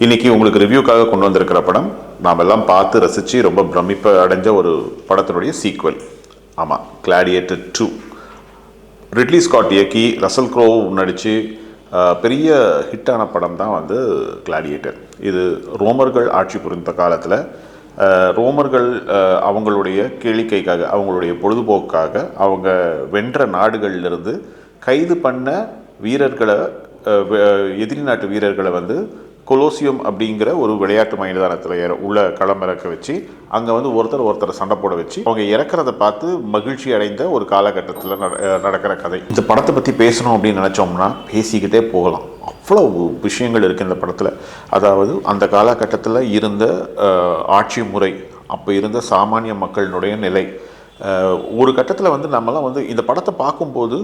இன்னைக்கு உங்களுக்கு ரிவ்யூக்காக கொண்டு வந்திருக்கிற படம் நாம் எல்லாம் பார்த்து ரசித்து ரொம்ப பிரமிப்பை அடைஞ்ச ஒரு படத்தினுடைய சீக்வல். ஆமாம், கிளாடியேட்டர் 2. ரிட்லி ஸ்காட் இயக்கி ரசல் க்ரோ நடித்து பெரிய ஹிட்டான படம் தான் வந்து கிளாடியேட்டர். இது ரோமர்கள் ஆட்சி புரிந்த காலத்தில் ரோமர்கள் அவங்களுடைய கேளிக்கைக்காக, அவங்களுடைய பொழுதுபோக்காக அவங்க வென்ற நாடுகளிலிருந்து கைது பண்ண வீரர்களை, எதிரி நாட்டு வீரர்களை வந்து கொலோசியம் அப்படிங்கிற ஒரு விளையாட்டு மைதானத்தில் உள்ள களமிறக்க வச்சு அங்கே வந்து ஒருத்தர் சண்டை போட வச்சு அவங்க இறக்கிறத பார்த்து மகிழ்ச்சி அடைந்த ஒரு காலகட்டத்தில் நடக்கிற கதை. இந்த படத்தை பற்றி பேசணும் அப்படின்னு நினச்சோம்னா பேசிக்கிட்டே போகலாம். அவ்வளோ விஷயங்கள் இருக்குது இந்த படத்தில். அதாவது அந்த காலகட்டத்தில் இருந்த ஆட்சி முறை, அப்போ இருந்த சாமானிய மக்களினுடைய நிலை. ஒரு கட்டத்தில் வந்து நம்மலாம் வந்து இந்த படத்தை பார்க்கும்போது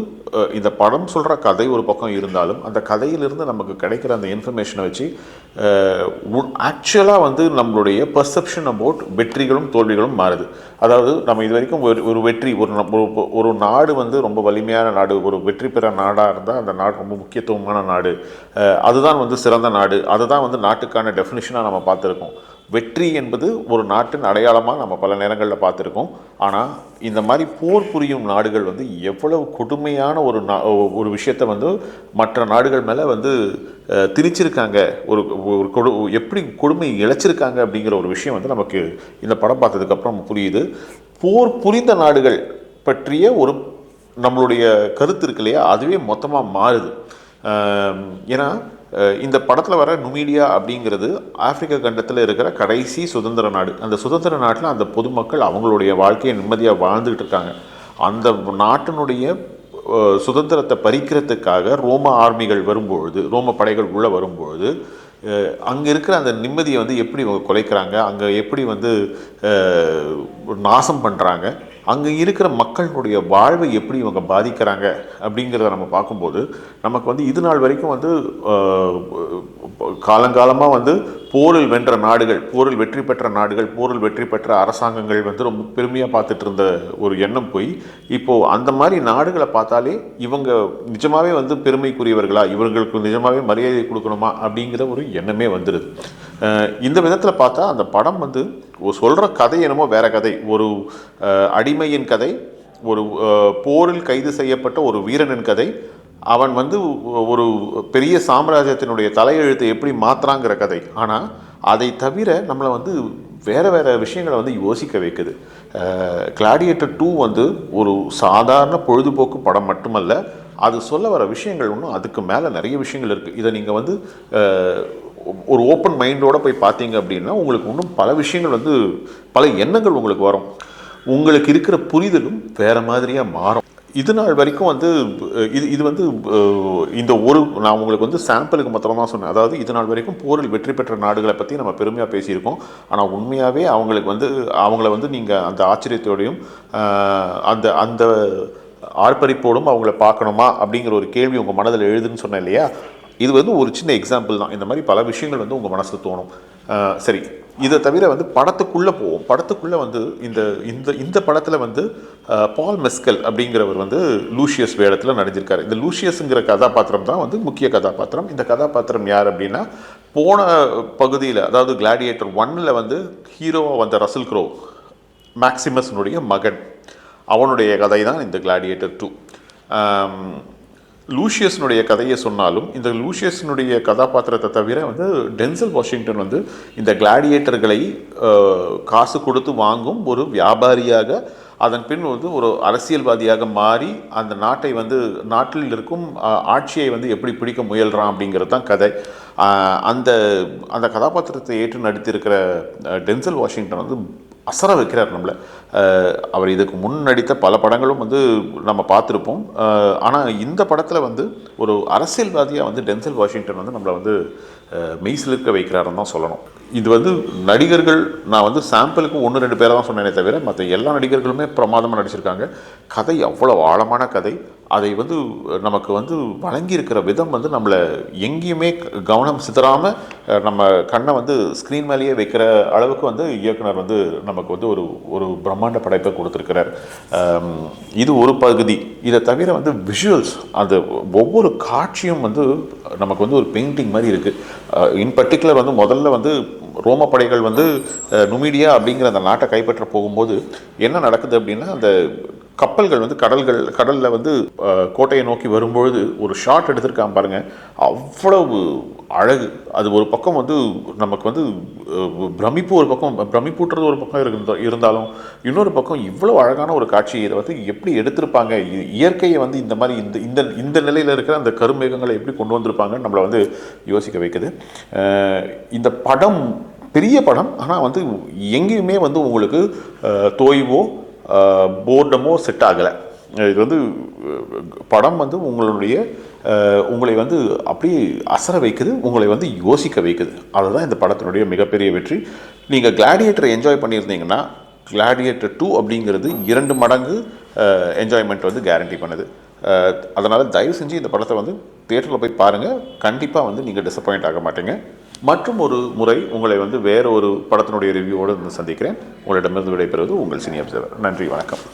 இந்த படம் சொல்கிற கதை ஒரு பக்கம் இருந்தாலும் அந்த கதையிலிருந்து நமக்கு கிடைக்கிற அந்த இன்ஃபர்மேஷனை வச்சு ஆக்சுவலாக வந்து நம்மளுடைய பர்செப்ஷன் அபவுட் வெற்றிகளும் தோல்விகளும் மாறுது. அதாவது நம்ம இது வரைக்கும் ஒரு வெற்றி, ஒரு நாடு வந்து ரொம்ப வலிமையான நாடு, ஒரு வெற்றி பெற நாடாக இருந்தால் அந்த நாடு ரொம்ப முக்கியத்துவமான நாடு, அதுதான் வந்து சிறந்த நாடு, அதுதான் வந்து நாட்டுக்கான டெஃபினிஷனாக நம்ம பார்த்துருக்கோம். வெற்றி என்பது ஒரு நாட்டின் அடையாளமாக நம்ம பல நேரங்களில் பார்த்துருக்கோம். ஆனால் இந்த மாதிரி போர் புரியும் நாடுகள் வந்து எவ்வளவு கொடுமையான ஒரு விஷயத்தை வந்து மற்ற நாடுகள் மேலே வந்து திணிச்சிருக்காங்க, எப்படி கொடுமை இழைச்சிருக்காங்க அப்படிங்கிற ஒரு விஷயம் வந்து நமக்கு இந்த படம் பார்த்ததுக்கப்புறம் புரியுது. போர் புரிந்த நாடுகள் பற்றிய ஒரு நம்மளுடைய கருத்து இருக்கு இல்லையா, அதுவே மொத்தமாக மாறுது. ஏன்னா இந்த படத்தில் வர நுமீடியா அப்படிங்கிறது ஆப்பிரிக்க கண்டத்தில் இருக்கிற கடைசி சுதந்திர நாடு. அந்த சுதந்திர நாட்டில் அந்த பொதுமக்கள் அவங்களுடைய வாழ்க்கையை நிம்மதியாக வாழ்ந்துக்கிட்டு இருக்காங்க. அந்த நாட்டினுடைய சுதந்திரத்தை பறிக்கிறதுக்காக ரோம ஆர்மிகள் வரும்பொழுது, ரோம படைகள் உள்ளே வரும்பொழுது அங்கே இருக்கிற அந்த நிம்மதியை வந்து எப்படி இவங்க குலைக்கிறாங்க, அங்கே எப்படி வந்து நாசம் பண்ணுறாங்க, அங்கே இருக்கிற மக்களுடைய வாழ்வை எப்படி இவங்க பாதிக்கிறாங்க அப்படிங்கிறத நம்ம பார்க்கும்போது நமக்கு வந்து இது நாள் வரைக்கும் வந்து காலங்காலமாக வந்து போரில் வென்ற நாடுகள், போரில் வெற்றி பெற்ற நாடுகள், போரில் வெற்றி பெற்ற அரசாங்கங்கள் வந்து ரொம்ப பெருமையாக பார்த்துட்டு இருந்த ஒரு எண்ணம் போய் இப்போது அந்த மாதிரி நாடுகளை பார்த்தாலே இவங்க நிஜமாகவே வந்து பெருமைக்குரியவர்களா, இவர்களுக்கு நிஜமாகவே மரியாதை கொடுக்கணுமா அப்படிங்கிற ஒரு எண்ணமே வந்துடுது. இந்த விதத்தில் பார்த்தா அந்த படம் வந்து சொல்கிற கதை என்னமோ வேற கதை. ஒரு அடிமையின் கதை, ஒரு போரில் கைது செய்யப்பட்ட ஒரு வீரனின் கதை, அவன் வந்து ஒரு பெரிய சாம்ராஜ்யத்தினுடைய தலையெழுத்தை எப்படி மாற்றுறாங்கிற கதை. ஆனால் அதை தவிர நம்மளை வந்து வேறு விஷயங்களை வந்து யோசிக்க வைக்குது. கிளாடியேட்டர் 2 வந்து ஒரு சாதாரண பொழுதுபோக்கு படம் மட்டுமல்ல, அது சொல்ல வர விஷயங்கள் இன்னும் அதுக்கு மேலே நிறைய விஷயங்கள் இருக்குது. இதை நீங்கள் வந்து ஒரு ஓப்பன் மைண்டோடு போய் பார்த்தீங்க அப்படின்னா உங்களுக்கு இன்னும் பல விஷயங்கள் வந்து பல எண்ணங்கள் உங்களுக்கு வரும். உங்களுக்கு இருக்கிற புரிதலும் வேறு மாதிரியாக மாறும். இது நாள் வரைக்கும் வந்து இது வந்து இந்த நான் உங்களுக்கு வந்து சாம்பிளுக்கு மாத்திரம் தான் சொன்னேன். அதாவது இது நாள் வரைக்கும் போரில் வெற்றி பெற்ற நாடுகளை பற்றி நம்ம பெருமையாக பேசியிருக்கோம். ஆனால் உண்மையாகவே அவங்கள வந்து நீங்கள் அந்த ஆச்சரியத்தோடையும் அந்த அந்த ஆர்ப்பரிப்போடும் அவங்கள பார்க்கணுமா அப்படிங்கிற ஒரு கேள்வி உங்கள் மனதில் எழுதுன்னு சொன்னேன் இல்லையா. இது வந்து ஒரு சின்ன எக்ஸாம்பிள் தான். இந்த மாதிரி பல விஷயங்கள் வந்து உங்கள் மனசுக்கு தோணும். சரி, இதை தவிர வந்து படத்துக்குள்ளே போவோம். படத்துக்குள்ளே வந்து இந்த படத்தில் வந்து பால் மெஸ்கல் அப்படிங்கிறவர் வந்து லூசியஸ் வேடத்தில் நடிச்சிருக்காரு. இந்த லூசியஸுங்கிற கதாபாத்திரம் தான் வந்து முக்கிய கதாபாத்திரம். இந்த கதாபாத்திரம் யார் அப்படின்னா, போன பகுதியில் அதாவது கிளாடியேட்டர் 1ல் வந்து ஹீரோவாக வந்த ரசல் க்ரோ, மேக்சிமஸ்னுடைய மகன், அவனுடைய கதை தான் இந்த கிளாடியேட்டர் 2. லூசியஸ்னுடைய கதையை சொன்னாலும் இந்த லூசியஸ்னுடைய கதாபாத்திரத்தை தவிர வந்து டென்சல் வாஷிங்டன் வந்து இந்த கிளாடியேட்டர்களை காசு கொடுத்து வாங்கும் ஒரு வியாபாரியாக, அதன் பின் வந்து ஒரு அரசியல்வாதியாக மாறி அந்த நாட்டை வந்து நாட்டில் இருக்கும் ஆட்சியை வந்து எப்படி பிடிக்க முயல்றான் அப்படிங்கிறது தான் கதை. அந்த அந்த கதாபாத்திரத்தை ஏற்று நடித்திருக்கிற டென்சல் வாஷிங்டன் வந்து அசர வைக்கிறார் நம்மளை. அவர் இதுக்கு முன் நடித்த பல படங்களும் வந்து நம்ம பார்த்துருப்போம். ஆனால் இந்த படத்தில் வந்து ஒரு அரசியல்வாதியாக வந்து டென்சல் வாஷிங்டன் வந்து நம்மளை வந்து மெய்சிலிருக்க வைக்கிறாருன்னு தான் சொல்லணும். இது வந்து நடிகர்கள், நான் வந்து சாம்பிளுக்கு 1-2 பேரை தான் சொன்னேனே தவிர மற்ற எல்லா நடிகர்களுமே பிரமாதமாக நடிச்சிருக்காங்க. கதை அவ்வளோ ஆழமான கதை. அதை வந்து நமக்கு வந்து வழங்கியிருக்கிற விதம் வந்து நம்மளை எங்கேயுமே கவனம் சிதறாமல் நம்ம கண்ணை வந்து ஸ்க்ரீன் மேலேயே வைக்கிற அளவுக்கு வந்து இயக்குனர் வந்து நமக்கு வந்து ஒரு பிரம்மாண்ட படைப்பை கொடுத்துருக்கிறார். இது ஒரு பகுதி. இதை தவிர வந்து விஷுவல்ஸ், அந்த ஒவ்வொரு காட்சியும் வந்து நமக்கு வந்து ஒரு பெயிண்டிங் மாதிரி இருக்குது. இன் பர்டிகுலர் வந்து முதல்ல வந்து ரோம படைகள் வந்து நுமிடியா அப்படிங்கிற அந்த நாட்டை கைப்பற்ற போகும்போது என்ன நடக்குது அப்படின்னா, அந்த கப்பல்கள் வந்து கடலில் வந்து கோட்டையை நோக்கி வரும்பொழுது ஒரு ஷாட் எடுத்திருக்கான் பாருங்க, அவ்வளவு அழகு. அது ஒரு பக்கம் வந்து நமக்கு வந்து பிரமிப்பு, ஒரு பக்கம் பிரமிப்புன்றது ஒரு பக்கம் இருந்தாலும் இன்னொரு பக்கம் இவ்வளோ அழகான ஒரு காட்சி. இதை வந்து எப்படி எடுத்திருப்பாங்க, இயற்கையை வந்து இந்த மாதிரி இந்த இந்த இந்த நிலையில் இருக்கிற அந்த கருமேகங்களை எப்படி கொண்டு வந்திருப்பாங்கன்னு நம்மளை வந்து யோசிக்க வைக்குது. இந்த படம் பெரிய படம், ஆனால் வந்து எங்கேயுமே வந்து உங்களுக்கு தோய்வோ போர்டமோ செட் ஆகலை. இது வந்து படம் வந்து உங்களை வந்து அப்படியே அசர வைக்குது, உங்களை வந்து யோசிக்க வைக்குது. அதுதான் இந்த படத்தினுடைய மிகப்பெரிய வெற்றி. நீங்கள் கிளாடியேட்டரை என்ஜாய் பண்ணியிருந்தீங்கன்னா கிளாடியேட்டர் 2 அப்படிங்கிறது 2 மடங்கு என்ஜாய்மெண்ட் வந்து கேரண்டி பண்ணுது. அதனால் தயவு செஞ்சு இந்த படத்தை வந்து தியேட்டரில் போய் பாருங்கள். கண்டிப்பாக வந்து நீங்கள் டிசப்பாயிண்ட் ஆக மாட்டீங்க. மற்றும் ஒரு முறை உங்களை வந்து வேறு ஒரு படத்தினுடைய ரிவ்யூவோடு சந்திக்கிறேன். உங்களிடமிருந்து விடைபெறுவது உங்கள் சினி அப்சர்வர். நன்றி, வணக்கம்.